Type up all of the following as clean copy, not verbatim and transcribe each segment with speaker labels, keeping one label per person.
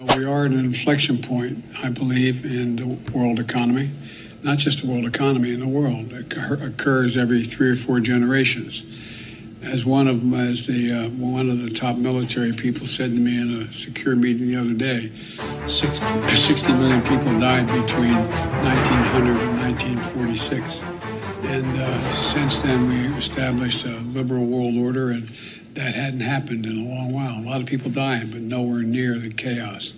Speaker 1: We are at an inflection point, I believe, in the world economy. Not just the world economy, in the world. It occurs every 3 or 4 generations. As one of the top military people said to me in a secure meeting the other day, 60 million people died between 1900 and 1946. And since then, we established a liberal world order, and that hadn't happened in a long while. A lot of people dying, but nowhere near the chaos.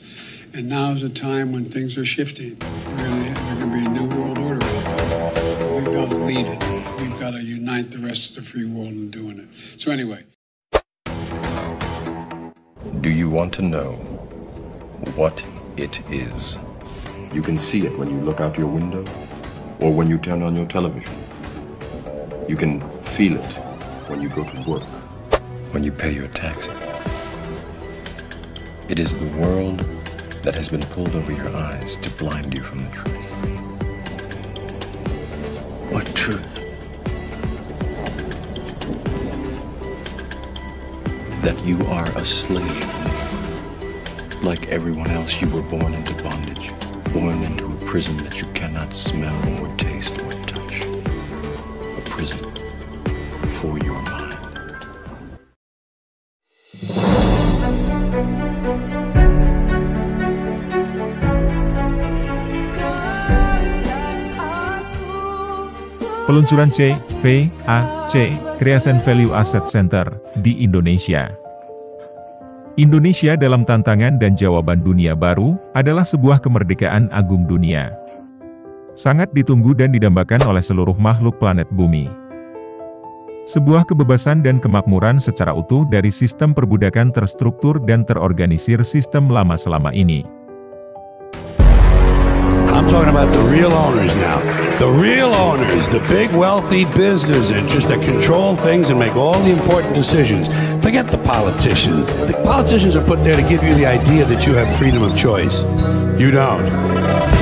Speaker 1: And now is a time when things are shifting. There's going to be a new world order. We've got to lead it. We've got to unite the rest of the free world in doing it. So anyway.
Speaker 2: Do you want to know what it is? You can see it when you look out your window or when you turn on your television. You can feel it when you go to work, when you pay your taxes. It is the world that has been pulled over your eyes to blind you from the truth. What truth? That you are a slave. Like everyone else, you were born into bondage, born into a prison that you cannot smell or taste or touch. A prison for your mind.
Speaker 3: Peluncuran CVAC, Creation Value Asset Center, di Indonesia. Indonesia dalam tantangan dan jawaban dunia baru, adalah sebuah kemerdekaan agung dunia. Sangat ditunggu dan didambakan oleh seluruh makhluk planet bumi. Sebuah kebebasan dan kemakmuran secara utuh dari sistem perbudakan terstruktur dan terorganisir sistem lama selama ini.
Speaker 4: I'm talking about the real owners now. The real owners, the big wealthy business interests that control things and make all the important decisions. Forget the politicians. The politicians are put there to give you the idea that you have freedom of choice. You don't.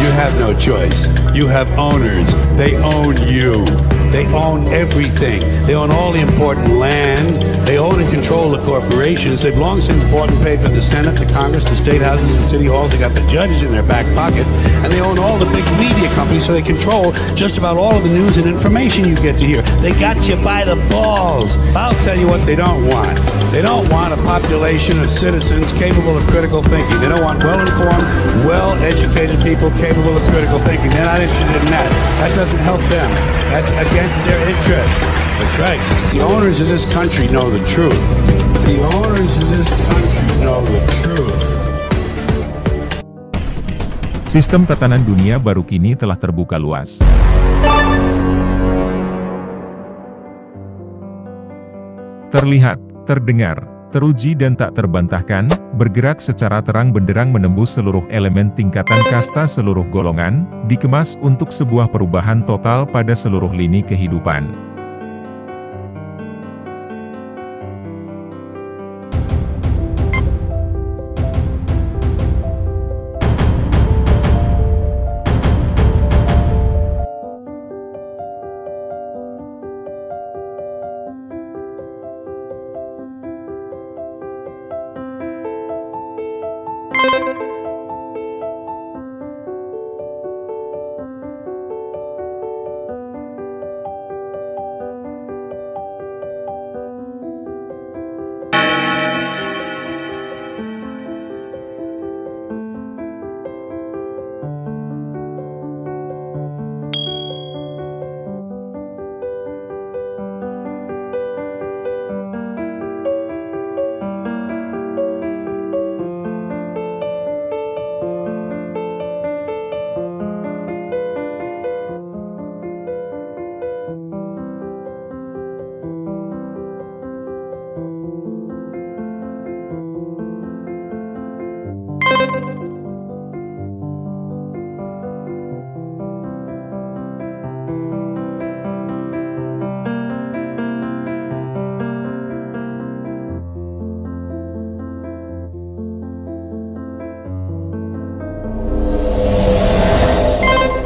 Speaker 4: You have no choice. You have owners. They own you. They own everything. They own all the important land. They own and control the corporations. They've long since bought and paid for the Senate, the Congress, the state houses, and city halls. They got the judges in their back pockets. And they own all the big media companies, so they control just about all of the news and information you get to hear. They got you by the balls. I'll tell you what they don't want. They don't want a population of citizens capable of critical thinking. They don't want well-informed, well-educated people capable of critical thinking. They're not interested in that. That doesn't help them. That's against their interest. That's right. The owners of this country know the truth. The owners of this country know the truth.
Speaker 3: Sistem tatanan dunia baru kini telah terbuka luas. Terlihat, terdengar, teruji dan tak terbantahkan, bergerak secara terang benderang menembus seluruh elemen tingkatan kasta seluruh golongan, dikemas untuk sebuah perubahan total pada seluruh lini kehidupan.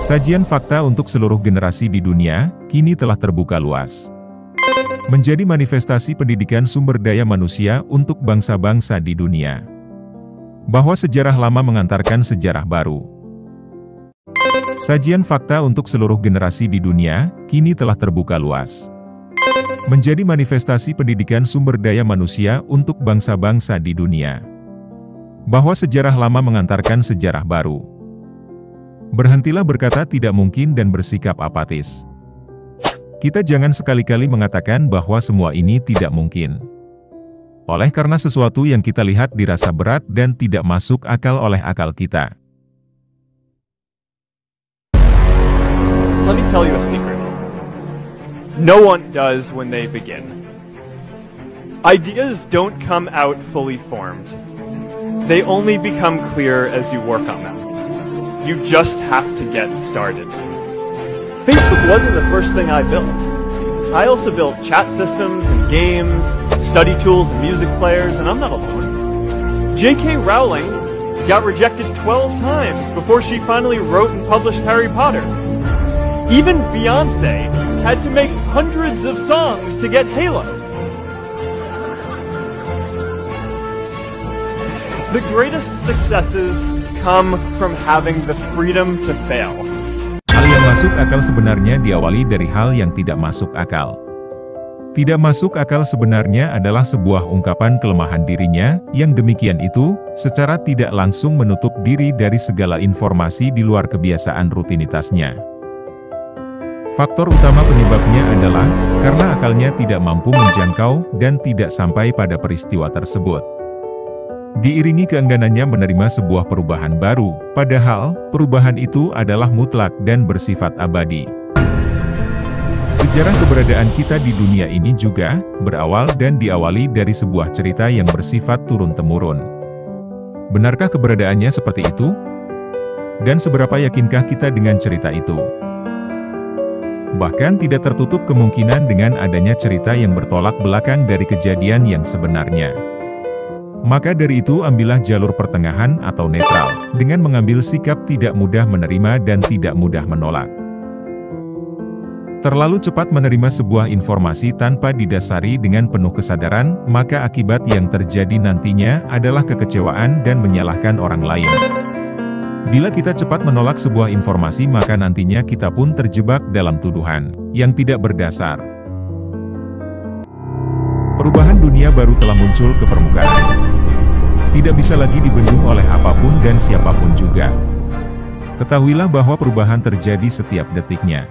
Speaker 3: Sajian fakta untuk seluruh generasi di dunia, kini telah terbuka luas. Menjadi manifestasi pendidikan sumber daya manusia untuk bangsa-bangsa di dunia. Bahwa sejarah lama mengantarkan sejarah baru. Sajian fakta untuk seluruh generasi di dunia, kini telah terbuka luas. Menjadi manifestasi pendidikan sumber daya manusia untuk bangsa-bangsa di dunia. Bahwa sejarah lama mengantarkan sejarah baru. Berhentilah berkata tidak mungkin dan bersikap apatis. Kita jangan sekali-kali mengatakan bahwa semua ini tidak mungkin. Oleh karena sesuatu yang kita lihat dirasa berat dan tidak masuk akal oleh akal kita.
Speaker 5: Let me tell you a secret. No one does when they begin. Ideas don't come out fully formed. They only become clear as you work on them. You just have to get started. Facebook wasn't the first thing I built. I also built chat systems and games, study tools and music players, and I'm not alone. J.K. Rowling got rejected 12 times before she finally wrote and published Harry Potter. Even Beyoncé had to make hundreds of songs to get Halo. The greatest successes come from having the freedom to fail.
Speaker 3: Hal yang masuk akal sebenarnya diawali dari hal yang tidak masuk akal. Tidak masuk akal sebenarnya adalah sebuah ungkapan kelemahan dirinya, yang demikian itu, secara tidak langsung menutup diri dari segala informasi di luar kebiasaan rutinitasnya. Faktor utama penyebabnya adalah, karena akalnya tidak mampu menjangkau dan tidak sampai pada peristiwa tersebut. Diiringi keengganannya menerima sebuah perubahan baru, padahal, perubahan itu adalah mutlak dan bersifat abadi. Sejarah keberadaan kita di dunia ini juga, berawal dan diawali dari sebuah cerita yang bersifat turun-temurun. Benarkah keberadaannya seperti itu? Dan seberapa yakinkah kita dengan cerita itu? Bahkan tidak tertutup kemungkinan dengan adanya cerita yang bertolak belakang dari kejadian yang sebenarnya. Maka dari itu ambillah jalur pertengahan atau netral, dengan mengambil sikap tidak mudah menerima dan tidak mudah menolak. Terlalu cepat menerima sebuah informasi tanpa didasari dengan penuh kesadaran, maka akibat yang terjadi nantinya adalah kekecewaan dan menyalahkan orang lain. Bila kita cepat menolak sebuah informasi maka nantinya kita pun terjebak dalam tuduhan yang tidak berdasar. Perubahan dunia baru telah muncul ke permukaan. Tidak bisa lagi dibendung oleh apapun dan siapapun juga. Ketahuilah bahwa perubahan terjadi setiap detiknya.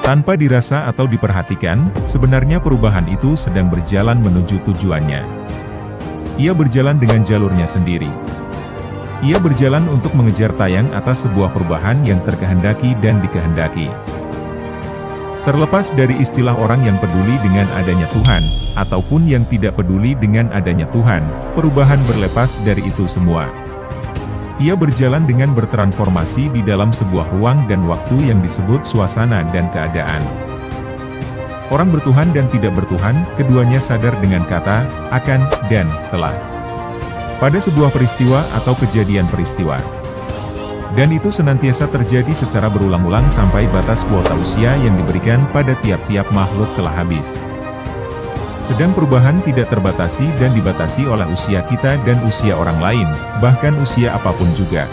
Speaker 3: Tanpa dirasa atau diperhatikan, sebenarnya perubahan itu sedang berjalan menuju tujuannya. Ia berjalan dengan jalurnya sendiri. Ia berjalan untuk mengejar tayang atas sebuah perubahan yang terkehendaki dan dikehendaki. Terlepas dari istilah orang yang peduli dengan adanya Tuhan, ataupun yang tidak peduli dengan adanya Tuhan, perubahan berlepas dari itu semua. Ia berjalan dengan bertransformasi di dalam sebuah ruang dan waktu yang disebut suasana dan keadaan. Orang bertuhan dan tidak bertuhan, keduanya sadar dengan kata, akan, dan, telah. Pada sebuah peristiwa atau kejadian peristiwa. Dan itu senantiasa terjadi secara berulang-ulang sampai batas kuota usia yang diberikan pada tiap-tiap makhluk telah habis. Sedang perubahan tidak terbatasi dan dibatasi oleh usia kita dan usia orang lain, bahkan usia apapun juga.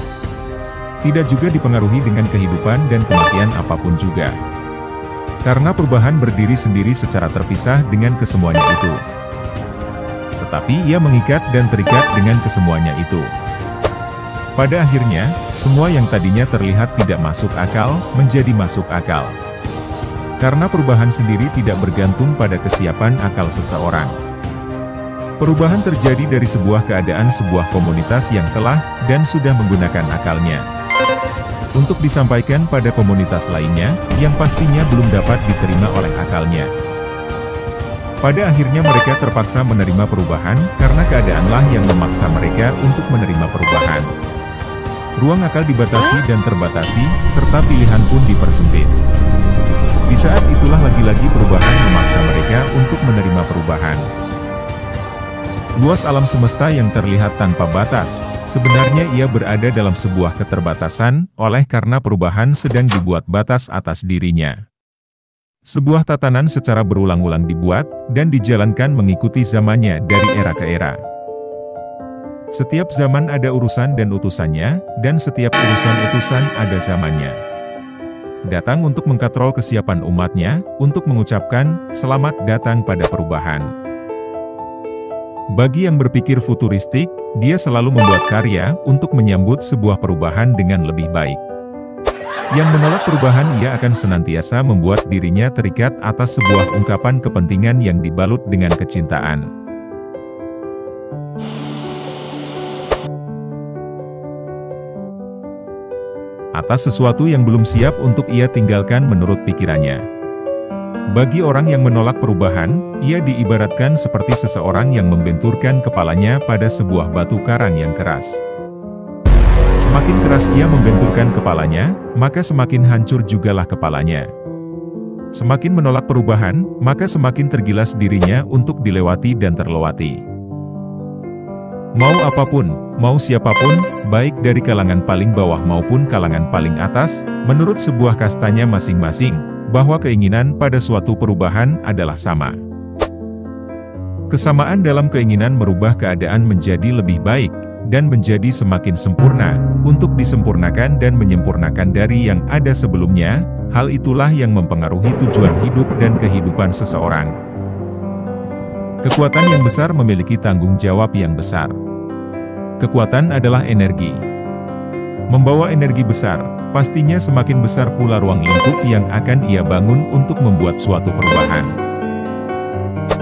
Speaker 3: Tidak juga dipengaruhi dengan kehidupan dan kematian apapun juga. Karena perubahan berdiri sendiri secara terpisah dengan kesemuanya itu. Tetapi ia mengikat dan terikat dengan kesemuanya itu. Pada akhirnya, semua yang tadinya terlihat tidak masuk akal, menjadi masuk akal. Karena perubahan sendiri tidak bergantung pada kesiapan akal seseorang. Perubahan terjadi dari sebuah keadaan sebuah komunitas yang telah, dan sudah menggunakan akalnya. Untuk disampaikan pada komunitas lainnya, yang pastinya belum dapat diterima oleh akalnya. Pada akhirnya mereka terpaksa menerima perubahan, karena keadaanlah yang memaksa mereka untuk menerima perubahan. Ruang akal dibatasi dan terbatasi, serta pilihan pun dipersempit. Di saat itulah lagi-lagi perubahan memaksa mereka untuk menerima perubahan. Luas alam semesta yang terlihat tanpa batas, sebenarnya ia berada dalam sebuah keterbatasan, oleh karena perubahan sedang dibuat batas atas dirinya. Sebuah tatanan secara berulang-ulang dibuat dan dijalankan mengikuti zamannya dari era ke era. Setiap zaman ada urusan dan utusannya, dan setiap urusan-utusan ada zamannya. Datang untuk mengkatrol kesiapan umatnya, untuk mengucapkan, selamat datang pada perubahan. Bagi yang berpikir futuristik, dia selalu membuat karya untuk menyambut sebuah perubahan dengan lebih baik. Yang menolak perubahan, ia akan senantiasa membuat dirinya terikat atas sebuah ungkapan kepentingan yang dibalut dengan kecintaan. Atas sesuatu yang belum siap untuk ia tinggalkan menurut pikirannya. Bagi orang yang menolak perubahan, ia diibaratkan seperti seseorang yang membenturkan kepalanya pada sebuah batu karang yang keras. Semakin keras ia membenturkan kepalanya, maka semakin hancur jugalah kepalanya. Semakin menolak perubahan, maka semakin tergilas dirinya untuk dilewati dan terlewati. Mau apapun, mau siapapun, baik dari kalangan paling bawah maupun kalangan paling atas, menurut sebuah kastanya masing-masing, bahwa keinginan pada suatu perubahan adalah sama. Kesamaan dalam keinginan merubah keadaan menjadi lebih baik, dan menjadi semakin sempurna, untuk disempurnakan dan menyempurnakan dari yang ada sebelumnya, hal itulah yang mempengaruhi tujuan hidup dan kehidupan seseorang. Kekuatan yang besar memiliki tanggung jawab yang besar. Kekuatan adalah energi. Membawa energi besar, pastinya semakin besar pula ruang lingkup yang akan ia bangun untuk membuat suatu perubahan.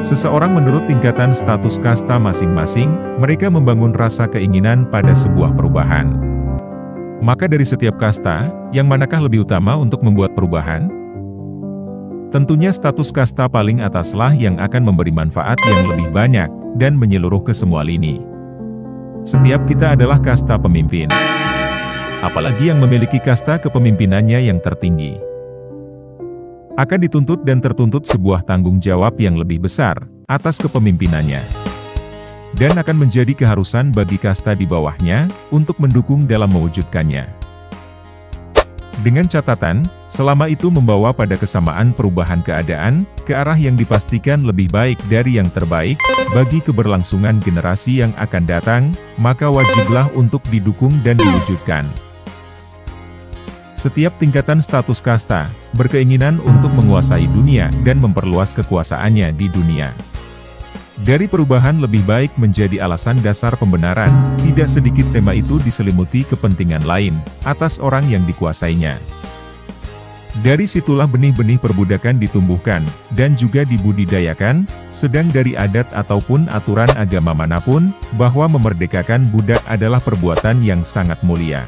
Speaker 3: Seseorang menurut tingkatan status kasta masing-masing, mereka membangun rasa keinginan pada sebuah perubahan. Maka dari setiap kasta, yang manakah lebih utama untuk membuat perubahan? Tentunya status kasta paling ataslah yang akan memberi manfaat yang lebih banyak, dan menyeluruh ke semua lini. Setiap kita adalah kasta pemimpin. Apalagi yang memiliki kasta kepemimpinannya yang tertinggi. Akan dituntut dan tertuntut sebuah tanggung jawab yang lebih besar, atas kepemimpinannya. Dan akan menjadi keharusan bagi kasta di bawahnya, untuk mendukung dalam mewujudkannya. Dengan catatan, selama itu membawa pada kesamaan perubahan keadaan, ke arah yang dipastikan lebih baik dari yang terbaik, bagi keberlangsungan generasi yang akan datang, maka wajiblah untuk didukung dan diwujudkan. Setiap tingkatan status kasta, berkeinginan untuk menguasai dunia dan memperluas kekuasaannya di dunia. Dari perubahan lebih baik menjadi alasan dasar pembenaran, tidak sedikit tema itu diselimuti kepentingan lain, atas orang yang dikuasainya. Dari situlah benih-benih perbudakan ditumbuhkan, dan juga dibudidayakan, sedang dari adat ataupun aturan agama manapun, bahwa memerdekakan budak adalah perbuatan yang sangat mulia.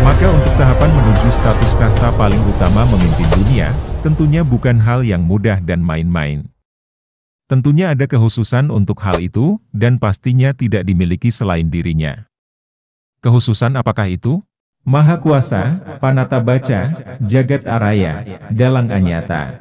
Speaker 3: Maka untuk tahapan menuju status kasta paling utama memimpin dunia, tentunya bukan hal yang mudah dan main-main. Tentunya ada kekhususan untuk hal itu, dan pastinya tidak dimiliki selain dirinya. Kekhususan apakah itu? Maha Kuasa, Panata Baca, Jagat Araya, Dalang Anyata.